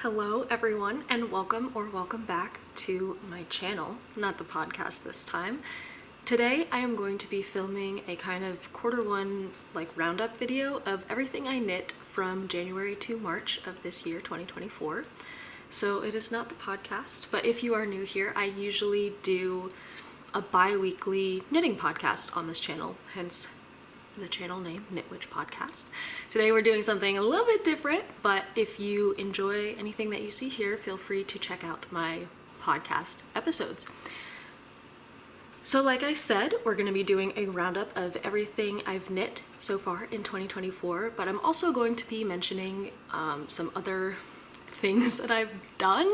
Hello everyone and welcome back to my channel, not the podcast this time. Today I am going to be filming a kind of quarter 1 roundup video of everything I knit from January to March of this year 2024. So it is not the podcast, but if you are new here, I usually do a bi-weekly knitting podcast on this channel, hence the channel name, Knit Witch Podcast. Today we're doing something a little bit different, but if you enjoy anything that you see here, feel free to check out my podcast episodes. So like I said, we're going to be doing a roundup of everything I've knit so far in 2024, but I'm also going to be mentioning some other things that I've done,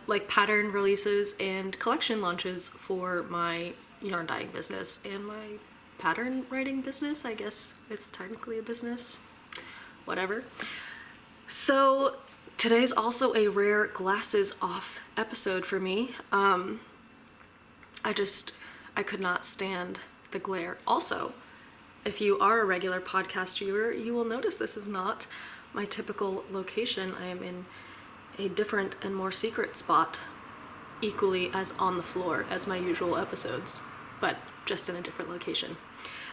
like pattern releases and collection launches for my yarn dyeing business and my pattern writing business. I guess it's technically a business, whatever. So today's also a rare glasses off episode for me. I could not stand the glare. Also, if you are a regular podcast viewer, you will notice this is not my typical location. I am in a different and more secret spot, equally as on the floor as my usual episodes, but just in a different location.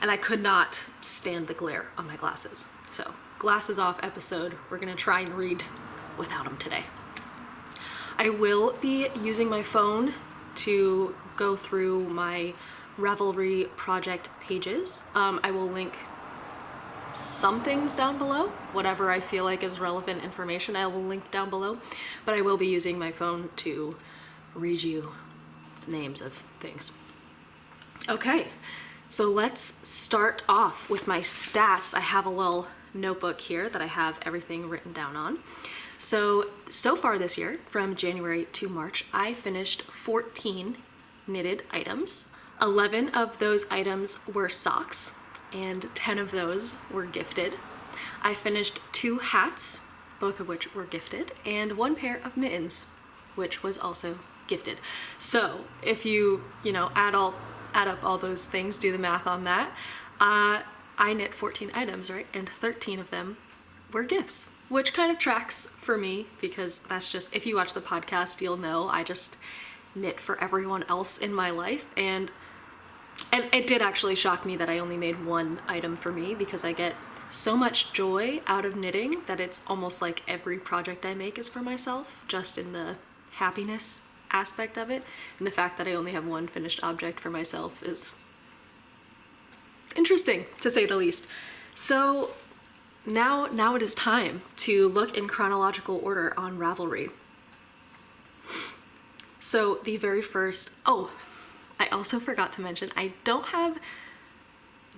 And I could not stand the glare on my glasses. So, glasses off episode. We're gonna try and read without them today. I will be using my phone to go through my Ravelry project pages. I will link some things down below. Whatever I feel like is relevant information, I will link down below. But I will be using my phone to read you names of things. Okay, so let's start off with my stats. I have a little notebook here that I have everything written down on. So far this year, from January to March, I finished 14 knitted items. 11 of those items were socks, and 10 of those were gifted. I finished 2 hats, both of which were gifted, and 1 pair of mittens, which was also gifted. So if you add up all those things, do the math on that, I knit 14 items, right? And 13 of them were gifts, which kind of tracks for me because that's just, if you watch the podcast, you'll know I just knit for everyone else in my life. And it did actually shock me that I only made 1 item for me because I get so much joy out of knitting that it's almost like every project I make is for myself, just in the happiness aspect of it. And the fact that I only have 1 finished object for myself is interesting, to say the least. So now it is time to look in chronological order on Ravelry. So the very first, I also forgot to mention, I don't have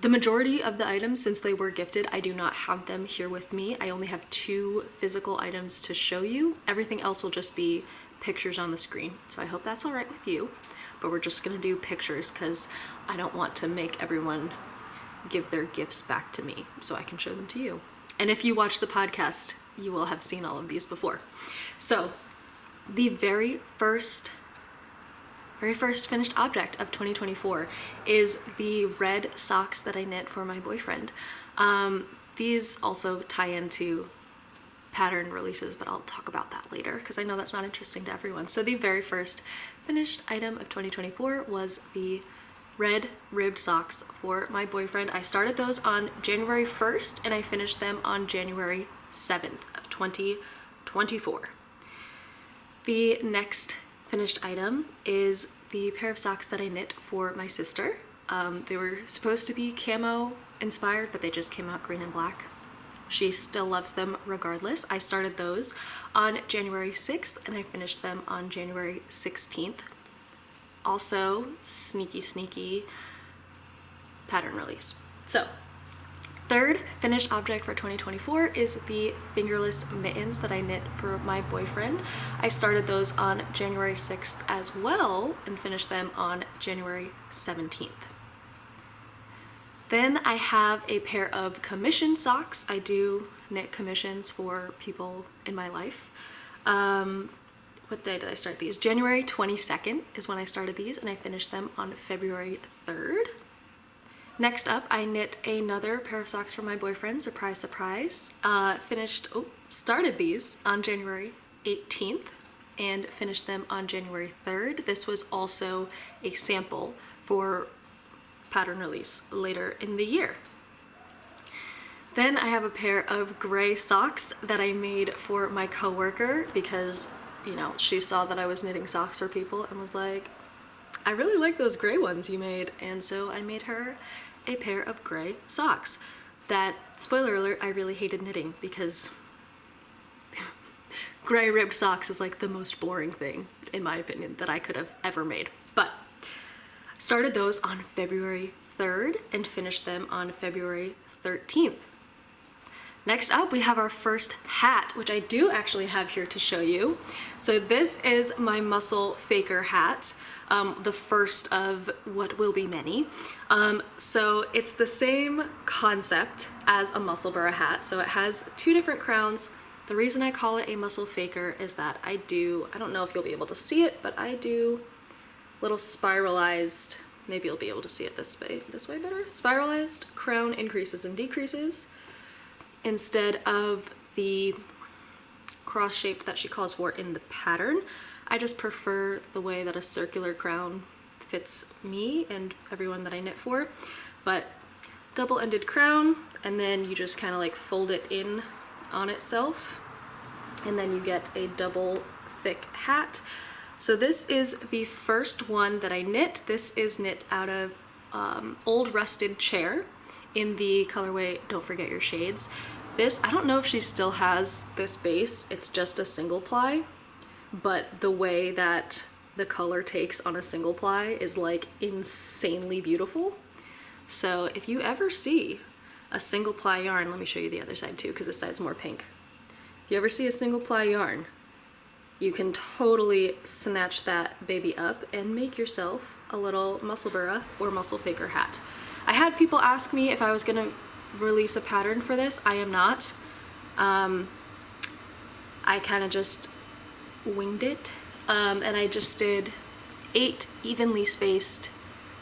the majority of the items. Since they were gifted, I do not have them here with me. I only have 2 physical items to show you. Everything else will just be pictures on the screen. So I hope that's all right with you, but we're just gonna do pictures because I don't want to make everyone give their gifts back to me so I can show them to you. And if you watch the podcast, you will have seen all of these before. So the very first finished object of 2024 is the red socks that I knit for my boyfriend. These also tie into pattern releases, but I'll talk about that later because I know that's not interesting to everyone. So the very first finished item of 2024 was the red ribbed socks for my boyfriend. I started those on January 1st and I finished them on January 7th of 2024. The next finished item is the pair of socks that I knit for my sister. They were supposed to be camo inspired, but they just came out green and black. She still loves them regardless. I started those on January 6th and I finished them on January 16th. Also, sneaky pattern release. So, third finished object for 2024 is the fingerless mittens that I knit for my boyfriend. I started those on January 6th as well and finished them on January 17th. Then I have a pair of commission socks. I do knit commissions for people in my life. What day did I start these? January 22nd is when I started these and I finished them on February 3rd. Next up, I knit another pair of socks for my boyfriend, surprise, surprise. Started these on January 18th and finished them on January 3rd. This was also a sample for pattern release later in the year. Then I have a pair of gray socks that I made for my coworker because, you know, she saw that I was knitting socks for people and was like, I really like those gray ones you made. And so I made her a pair of gray socks that, spoiler alert, I really hated knitting because gray ribbed socks is like the most boring thing, in my opinion, that I could have ever made. But started those on February 3rd and finished them on February 13th. Next up, we have our first hat, which I do actually have here to show you. So this is my Mussel Faker hat, the first of what will be many. So it's the same concept as a Mussel burra hat. So it has two different crowns. The reason I call it a Mussel Faker is that I don't know if you'll be able to see it, but I do little spiralized, maybe you'll be able to see it this way better, spiralized crown increases and decreases, instead of the cross shape that she calls for in the pattern. I just prefer the way that a circular crown fits me and everyone that I knit for. But double-ended crown, and then you just kind of like fold it in on itself, and then you get a double thick hat. So this is the first one that I knit. This is knit out of Old Rusted Chair in the colorway Don't Forget Your Shades. This, I don't know if she still has this base, it's just a single ply, but the way that the color takes on a single ply is like insanely beautiful. So if you ever see a single ply yarn, let me show you the other side too, because this side's more pink. If you ever see a single ply yarn, you can totally snatch that baby up and make yourself a little Mussel burra or Mussel Faker hat. I had people ask me if I was gonna release a pattern for this. I am not. I kind of just winged it, and I just did 8 evenly spaced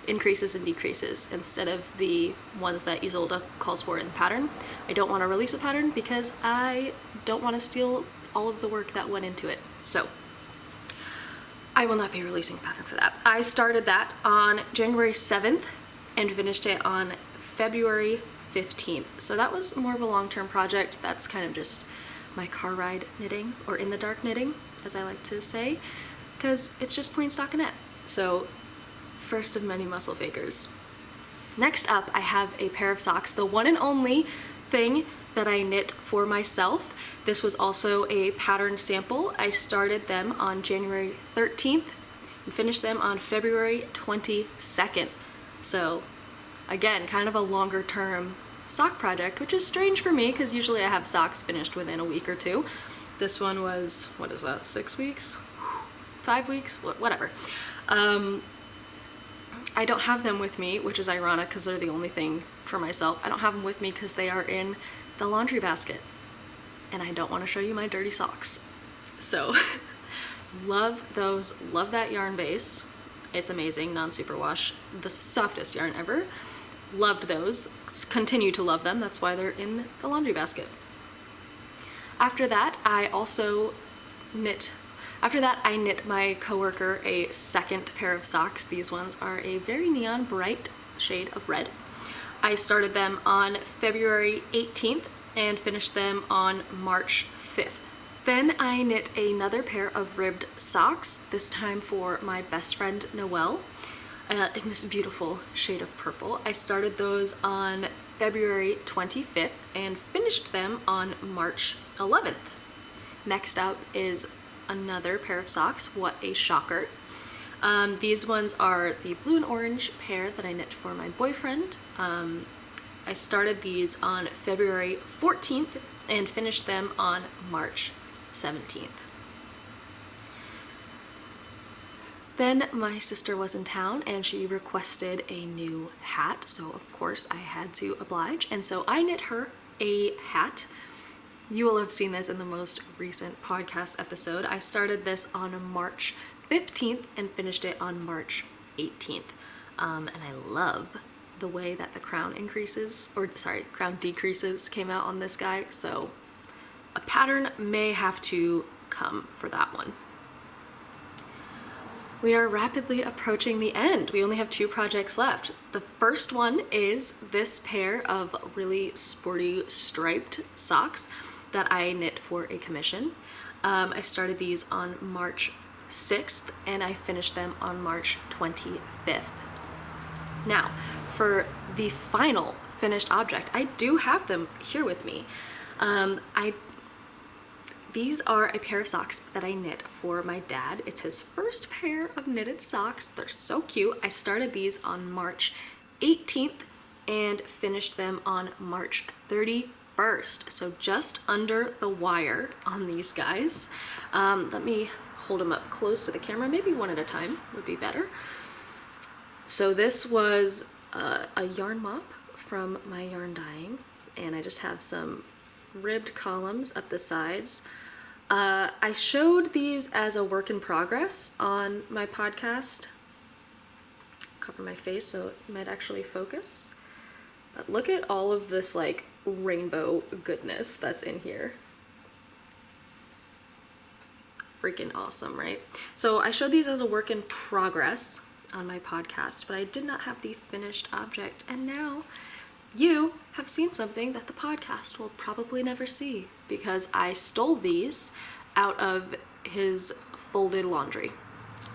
increases and decreases instead of the ones that Isolde calls for in the pattern. I don't want to release a pattern because I don't want to steal all of the work that went into it. So I will not be releasing a pattern for that. I started that on January 7th and finished it on February 15th. So that was more of a long-term project. That's kind of just my car ride knitting, or in the dark knitting, as I like to say, because it's just plain stockinette. So first of many Mussel Fakers. Next up, I have a pair of socks, the one and only thing that I knit for myself. This was also a pattern sample. I started them on January 13th and finished them on February 22nd. So again, kind of a longer term sock project, which is strange for me because usually I have socks finished within a week or two. This one was, what is that, 6 weeks? 5 weeks? Whatever. I don't have them with me, which is ironic because they're the only thing for myself. I don't have them with me because they are in the laundry basket and I don't want to show you my dirty socks. So love those, love that yarn base. It's amazing, non-superwash, the softest yarn ever. Loved those, continue to love them, that's why they're in the laundry basket. After that, I knit my coworker a second pair of socks. These ones are a very neon bright shade of red. I started them on February 18th and finished them on March 5th. Then I knit another pair of ribbed socks, this time for my best friend Noelle, in this beautiful shade of purple. I started those on February 25th and finished them on March 11th. Next up is another pair of socks, what a shocker. These ones are the blue and orange pair that I knit for my boyfriend. I started these on February 14th and finished them on March 17th. Then my sister was in town and she requested a new hat, so of course I had to oblige, and so I knit her a hat. You will have seen this in the most recent podcast episode. I started this on March 15th and finished it on March 18th. And I love the way that the crown crown decreases came out on this guy, so a pattern may have to come for that one. We are rapidly approaching the end. We only have 2 projects left. The first one is this pair of really sporty striped socks that I knit for a commission. I started these on March 6th and I finished them on March 25th. Now, for the final finished object, I do have them here with me. These are a pair of socks that I knit for my dad. It's his first pair of knitted socks. They're so cute. I started these on March 18th and finished them on March 31st. So just under the wire on these guys. Let me hold them up close to the camera. Maybe one at a time would be better. So this was a yarn mop from my yarn dyeing, and I just have some ribbed columns up the sides. I showed these as a work in progress on my podcast. Cover my face so it might actually focus. But look at all of this like rainbow goodness that's in here. Freaking awesome, right? So I showed these as a work in progress on my podcast, but I did not have the finished object, and now you have seen something that the podcast will probably never see, because I stole these out of his folded laundry.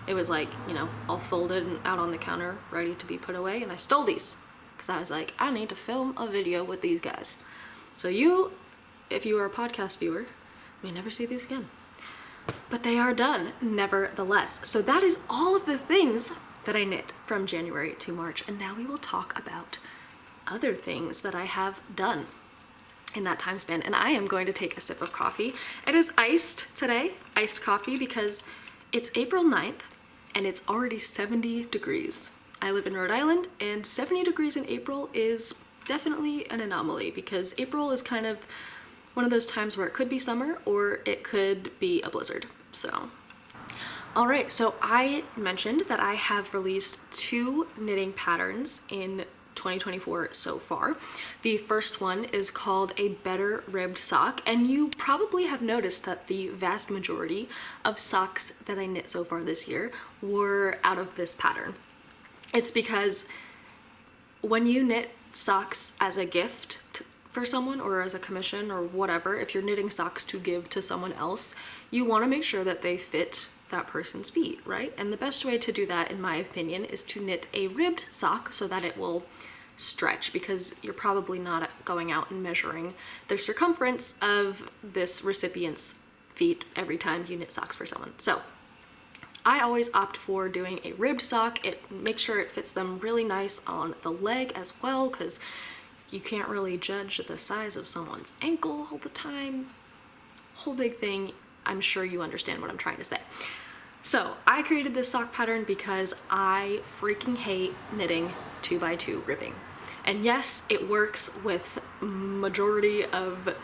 It was like, you know, all folded and out on the counter ready to be put away, and I stole these because I was like, I need to film a video with these guys. So you, if you are a podcast viewer, may never see these again. But they are done nevertheless. So that is all of the things that I knit from January to March, and now we will talk about other things that I have done in that time span. And I am going to take a sip of coffee. It is iced today, iced coffee, because it's April 9th and it's already 70 degrees. I live in Rhode Island, and 70 degrees in April is definitely an anomaly, because April is kind of one of those times where it could be summer or it could be a blizzard. So all right, so I mentioned that I have released 2 knitting patterns in 2024 so far. The first one is called a better ribbed sock, and you probably have noticed that the vast majority of socks that I knit so far this year were out of this pattern. It's because when you knit socks as a gift for someone, or as a commission or whatever, if you're knitting socks to give to someone else, you want to make sure that they fit that person's feet, right? And the best way to do that, in my opinion, is to knit a ribbed sock so that it will stretch, because you're probably not going out and measuring the circumference of this recipient's feet every time you knit socks for someone. So I always opt for doing a ribbed sock. It makes sure it fits them really nice on the leg as well, because you can't really judge the size of someone's ankle all the time. Whole big thing. I'm sure you understand what I'm trying to say. So I created this sock pattern because I freaking hate knitting 2x2 ribbing. And yes, it works with majority of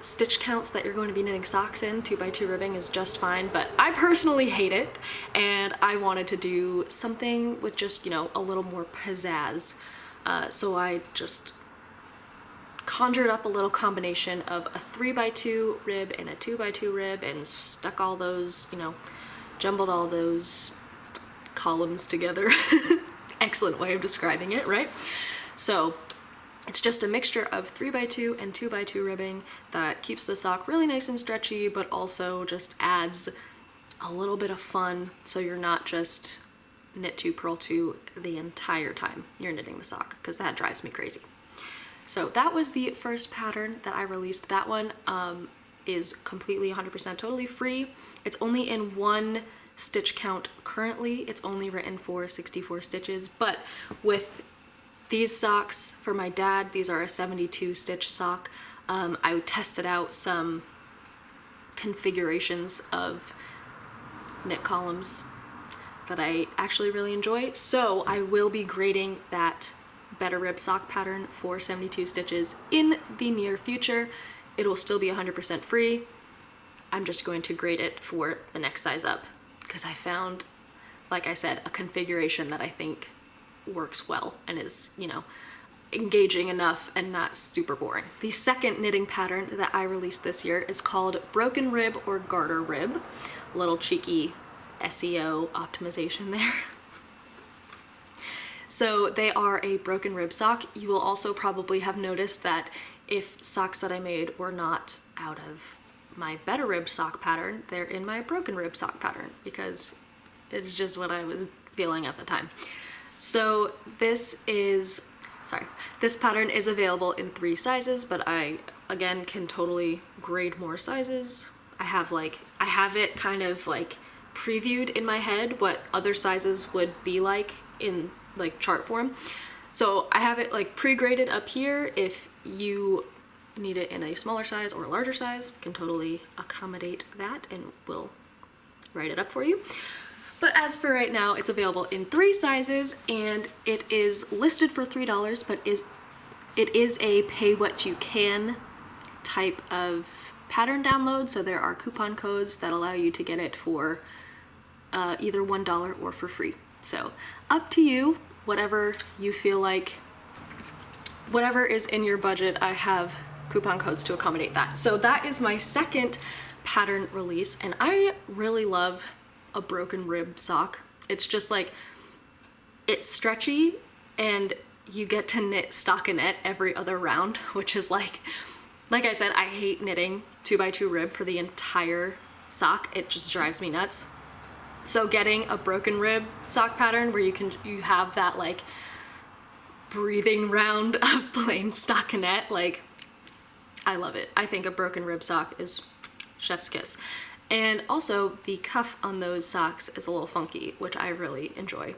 stitch counts that you're going to be knitting socks in. 2x2 ribbing is just fine, but I personally hate it, and I wanted to do something with just, you know, a little more pizzazz. So I just conjured up a little combination of a 3x2 rib and a 2x2 rib and stuck all those, you know, jumbled all those columns together. Excellent way of describing it, right? So it's just a mixture of 3x2 and 2x2 ribbing that keeps the sock really nice and stretchy, but also just adds a little bit of fun, so you're not just knit 2, purl 2 the entire time you're knitting the sock, because that drives me crazy. So that was the first pattern that I released. That one is completely 100% totally free. It's only in 1 stitch count currently. It's only written for 64 stitches, but with these socks for my dad, these are a 72 stitch sock. I tested out some configurations of knit columns that I actually really enjoy, so I will be grading that better rib sock pattern for 72 stitches in the near future. It will still be 100% free. I'm just going to grade it for the next size up, because I found, like I said, a configuration that I think works well and is, you know, engaging enough and not super boring. The second knitting pattern that I released this year is called Broken Rib or Garter Rib. A little cheeky SEO optimization there. So they are a broken rib sock. You will also probably have noticed that if socks that I made were not out of my better rib sock pattern, they're in my broken rib sock pattern because it's just what I was feeling at the time. So this pattern is available in 3 sizes, but I, again, can totally grade more sizes. I have it kind of like previewed in my head what other sizes would be like in like chart form. So I have it like pre-graded up here. If you need it in a smaller size or a larger size, can totally accommodate that and we'll write it up for you. But as for right now, it's available in 3 sizes and it is listed for $3, but it is a pay what you can type of pattern download. So there are coupon codes that allow you to get it for either $1 or for free. So up to you, whatever you feel like, whatever is in your budget, I have coupon codes to accommodate that. So that is my second pattern release, and I really love a broken rib sock. It's just like, it's stretchy and you get to knit stockinette every other round, which is like I said, I hate knitting 2x2 rib for the entire sock. It just drives me nuts. So getting a broken rib sock pattern where you have that like breathing round of plain stockinette, like, I love it. I think a broken rib sock is chef's kiss. And also the cuff on those socks is a little funky, which I really enjoy.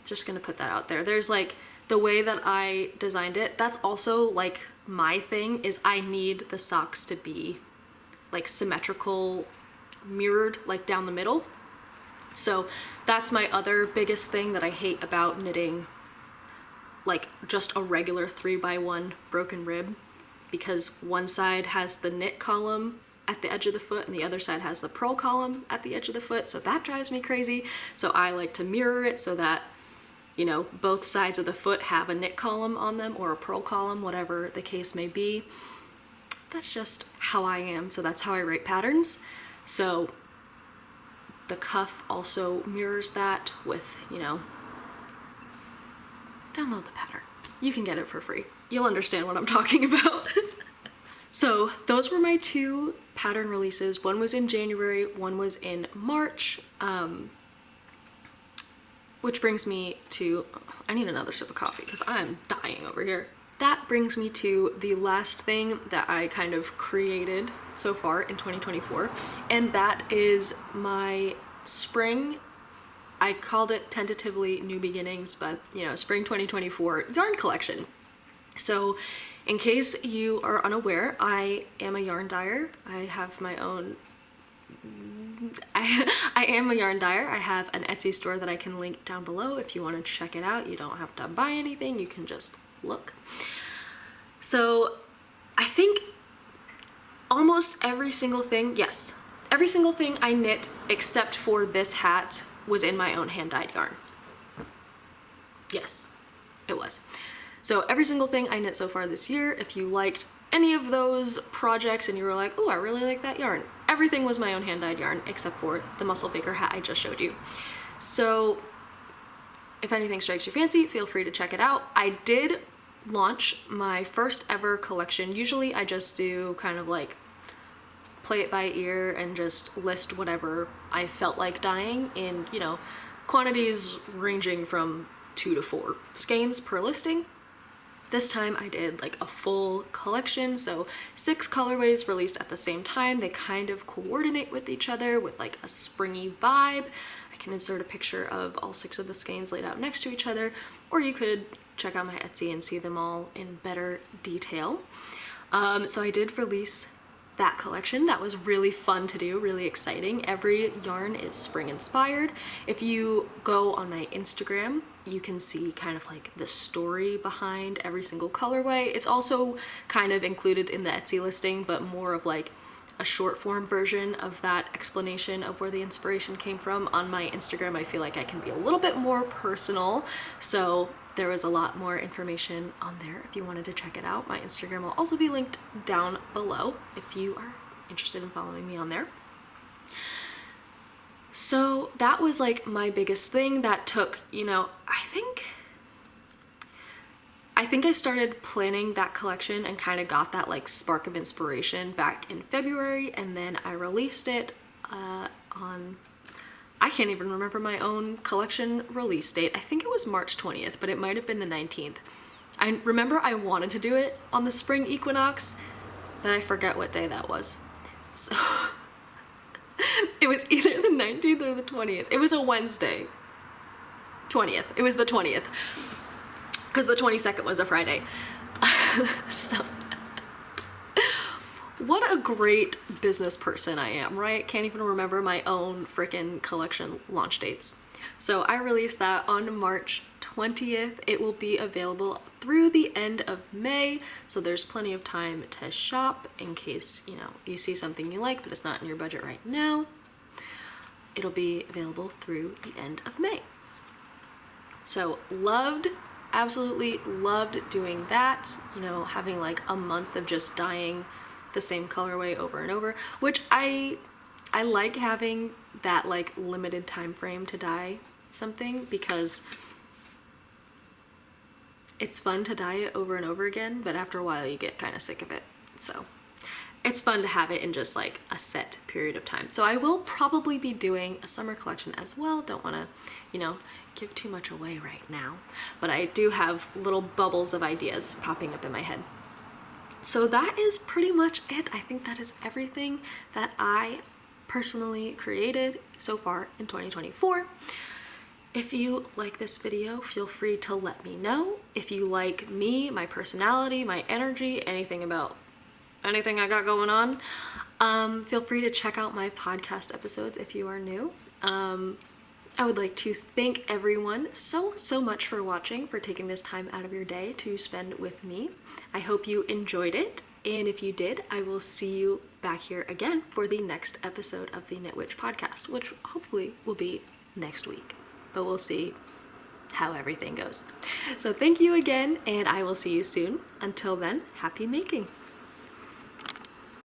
Just gonna put that out there. There's like, the way that I designed it, that's also like my thing, is I need the socks to be like symmetrical, mirrored like down the middle. So that's my other biggest thing that I hate about knitting like just a regular 3x1 broken rib, because one side has the knit column at the edge of the foot and the other side has the purl column at the edge of the foot. So that drives me crazy. So I like to mirror it so that, you know, both sides of the foot have a knit column on them or a purl column, whatever the case may be. That's just how I am. So that's how I write patterns. So the cuff also mirrors that with, you know, download the pattern. You can get it for free. You'll understand what I'm talking about. So those were my 2 pattern releases. One was in January, one was in March, which brings me to, I need another sip of coffee because I'm dying over here. That brings me to the last thing that I kind of created so far in 2024, and that is my spring, I called it tentatively New Beginnings, but you know, spring 2024 yarn collection. So in case you are unaware, I am a yarn dyer. I have my own, I am a yarn dyer. I have an Etsy store that I can link down below if you want to check it out. You don't have to buy anything, you can just look. So I think almost every single thing, yes, every single thing I knit except for this hat was in my own hand-dyed yarn. Yes, it was. So every single thing I knit so far this year, if you liked any of those projects and you were like, oh, I really like that yarn, everything was my own hand-dyed yarn except for the Mussel Baker hat I just showed you. So if anything strikes your fancy, feel free to check it out. I did launch my first ever collection. Usually I just do kind of like play it by ear and just list whatever I felt like dyeing in, you know, quantities ranging from 2 to 4 skeins per listing. This time I did like a full collection, so 6 colorways released at the same time. They kind of coordinate with each other with like a springy vibe. I can insert a picture of all 6 of the skeins laid out next to each other, or you could check out my Etsy and see them all in better detail. So I did release that collection. That was really fun to do, really exciting. Every yarn is spring inspired. If you go on my Instagram, you can see kind of like the story behind every single colorway. It's also kind of included in the Etsy listing, but more of like a short form version of that explanation of where the inspiration came from on my Instagram. I feel like I can be a little bit more personal, so there was a lot more information on there if you wanted to check it out. My Instagram will also be linked down below if you are interested in following me on there. So that was like my biggest thing that took, you know, I think I started planning that collection and kind of got that like spark of inspiration back in February, and then I released it on, I can't even remember my own collection release date. I think it was March 20th, but it might have been the 19th. I remember I wanted to do it on the spring equinox, but I forget what day that was. So it was either the 19th or the 20th. It was a Wednesday. 20th. It was the 20th. Because the 22nd was a Friday. So, what a great business person I am, right? Can't even remember my own freaking collection launch dates. So I released that on March 20th. It will be available through the end of May, so there's plenty of time to shop in case, you know, you see something you like but it's not in your budget right now. It'll be available through the end of May. So absolutely loved doing that, you know, having like a month of just dyeing the same colorway over and over, which I like having that like limited time frame to dye something, because it's fun to dye it over and over again, but after a while you get kind of sick of it. So it's fun to have it in just like a set period of time. So I will probably be doing a summer collection as well. Don't want to, you know, give too much away right now, but I do have little bubbles of ideas popping up in my head. So that is pretty much it. I think that is everything that I personally created so far in 2024. If you like this video, feel free to let me know. If you like me, my personality, my energy, anything about anything I got going on, feel free to check out my podcast episodes if you are new. I would like to thank everyone so much for watching, for taking this time out of your day to spend with me. I hope you enjoyed it, and if you did, I will see you back here again for the next episode of the Knit Witch podcast, which hopefully will be next week, but we'll see how everything goes. So thank you again, and I will see you soon. Until then, happy making!